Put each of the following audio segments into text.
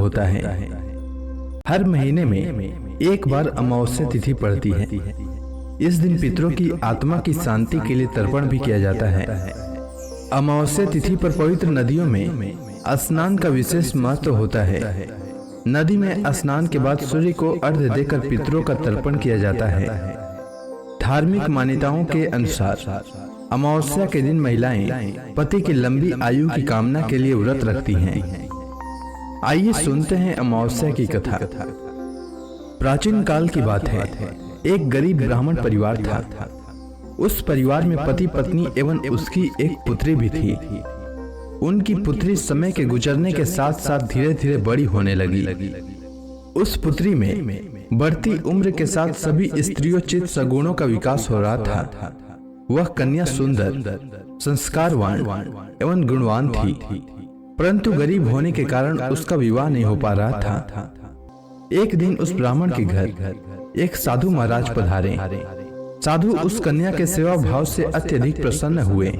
होता है। हर महीने में एक बार अमावस्या तिथि पड़ती है। इस दिन पितरों की आत्मा की शांति के लिए तर्पण भी किया जाता है। अमावस्या तिथि पर पवित्र नदियों में स्नान का विशेष महत्व होता है। नदी में स्नान के बाद सूर्य को अर्घ्य देकर पितरों का तर्पण किया जाता है। धार्मिक मान्यताओं के अनुसार अमावस्या के दिन महिलाएं पति की लंबी आयु की कामना के लिए व्रत रखती हैं। आइए सुनते हैं अमावस्या की कथा। प्राचीन काल की बात है। एक गरीब ब्राह्मण परिवार था। उस परिवार में पति पत्नी एवं उसकी एक पुत्री भी थी। उनकी पुत्री समय के गुजरने के साथ साथ धीरे धीरे बड़ी होने लगी। उस पुत्री में बढ़ती उम्र के साथ सभी स्त्रियोचित सगुणों का विकास हो रहा था। वह कन्या सुंदर, संस्कारवान एवं गुणवान थी, परंतु गरीब होने के कारण उसका विवाह नहीं हो पा रहा था। एक दिन उस ब्राह्मण के घर एक साधु महाराज पधारे। साधु उस कन्या के सेवा भाव से अत्यधिक प्रसन्न हुए।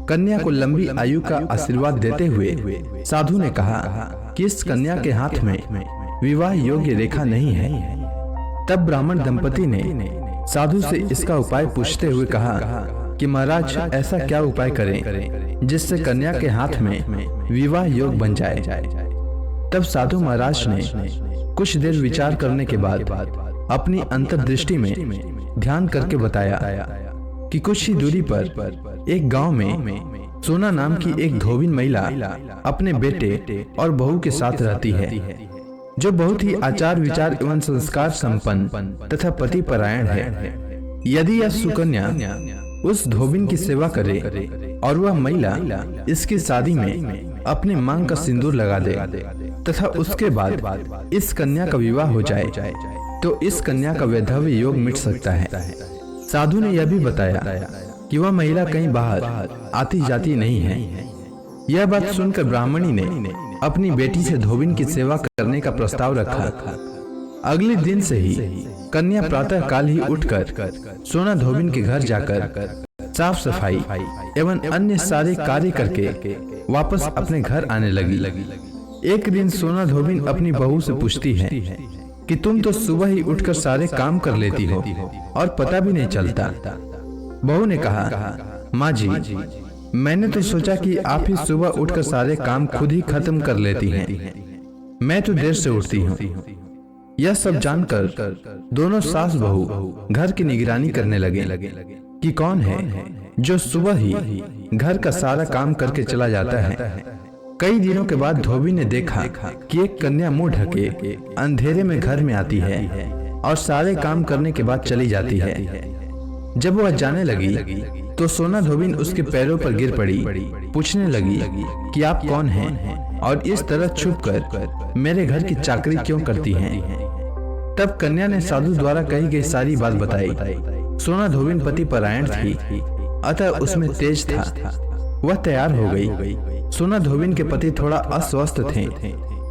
कन्या को लंबी आयु का आशीर्वाद देते हुए साधु ने कहा कि इस कन्या के हाथ में विवाह योग्य रेखा नहीं है। तब ब्राह्मण दंपति ने साधु से इसका उपाय पूछते हुए कहा कि महाराज ऐसा क्या उपाय करें जिससे कन्या के हाथ में विवाह योग बन जाए। तब साधु महाराज ने कुछ देर विचार करने के बाद अपनी अंतर्दृष्टि में ध्यान करके बताया कि कुछ ही दूरी पर एक गांव में सोना नाम की एक धोबिन महिला अपने बेटे और बहू के साथ रहती है, जो बहुत ही आचार विचार एवं संस्कार संपन्न तथा पति परायण है। यदि यह सुकन्या उस धोबिन की सेवा करे और वह महिला इसकी शादी में अपने मांग का सिंदूर लगा दे तथा उसके बाद इस कन्या का विवाह हो जाए तो इस कन्या का वैधव्य योग मिट सकता है। साधु ने यह भी बताया कि वह महिला कहीं बाहर आती जाती नहीं है। यह बात सुनकर ब्राह्मणी ने अपनी बेटी से धोबिन की सेवा करने का प्रस्ताव रखा। अगले दिन से ही कन्या प्रातः काल ही उठकर सोना धोबिन के घर जाकर साफ सफाई एवं अन्य सारे कार्य करके वापस अपने घर आने लगी। एक दिन सोना धोबिन अपनी बहू से पूछती है कि तुम तो सुबह ही उठकर सारे काम कर लेती हो और पता भी नहीं चलता। बहू ने कहा, माँ जी, मैंने तो सोचा कि आप ही सुबह उठकर सारे काम खुद ही खत्म कर लेती हैं। मैं तो देर से उठती हूँ। यह सब जानकर दोनों सास बहू घर की निगरानी करने लगे कि कौन है जो सुबह ही घर का सारा काम करके चला जाता है। कई दिनों के बाद धोबी ने देखा कि एक कन्या मुंह ढके अंधेरे में घर में आती है और सारे काम करने के बाद चली जाती है। जब वह जाने लगी तो सोना धोबिन उसके पैरों पर गिर पड़ी, पूछने लगी कि आप कौन हैं और इस तरह छुपकर मेरे घर की चाकरी क्यों करती हैं। तब कन्या ने साधु द्वारा कही गई सारी बात बताई। सोना धोबिन पति परायण थी, अतः उसमें तेज था। वह तैयार हो गई। सोना धोबिन के पति थोड़ा अस्वस्थ थे।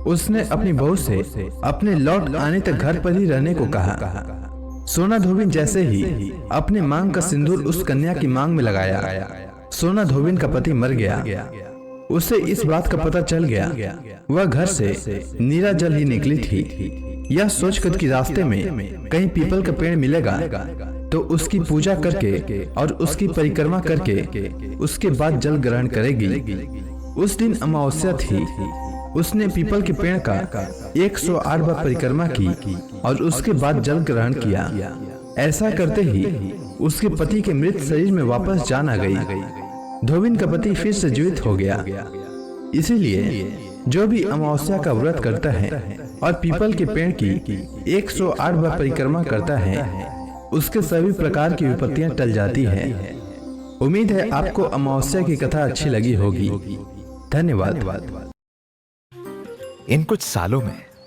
उसने अपनी बहू से अपने लौट आने तक घर पर ही रहने को कहा। सोना धोबिन जैसे ही अपने मांग का सिंदूर उस कन्या की मांग में लगाया, सोना धोबिन का पति मर गया। उसे इस बात का पता चल गया। वह घर से नीरा जल ही निकली थी। यह सोचकर कि रास्ते में कहीं पीपल का पेड़ मिलेगा तो उसकी पूजा करके और उसकी परिक्रमा करके उसके बाद जल ग्रहण करेगी। उस दिन अमावस्या थी। उसने पीपल के पेड़ का 108 बार परिक्रमा की और उसके बाद जल ग्रहण किया। ऐसा करते ही उसके पति के मृत शरीर में वापस जान आ गई। धोबिन का पति फिर से जीवित हो गया। इसीलिए जो भी अमावस्या का व्रत करता है और पीपल के पेड़ की 108 बार परिक्रमा करता है, उसके सभी प्रकार की विपत्तियां टल जाती है। उम्मीद है आपको अमावस्या की कथा अच्छी लगी होगी। धन्यवाद। इन कुछ सालों में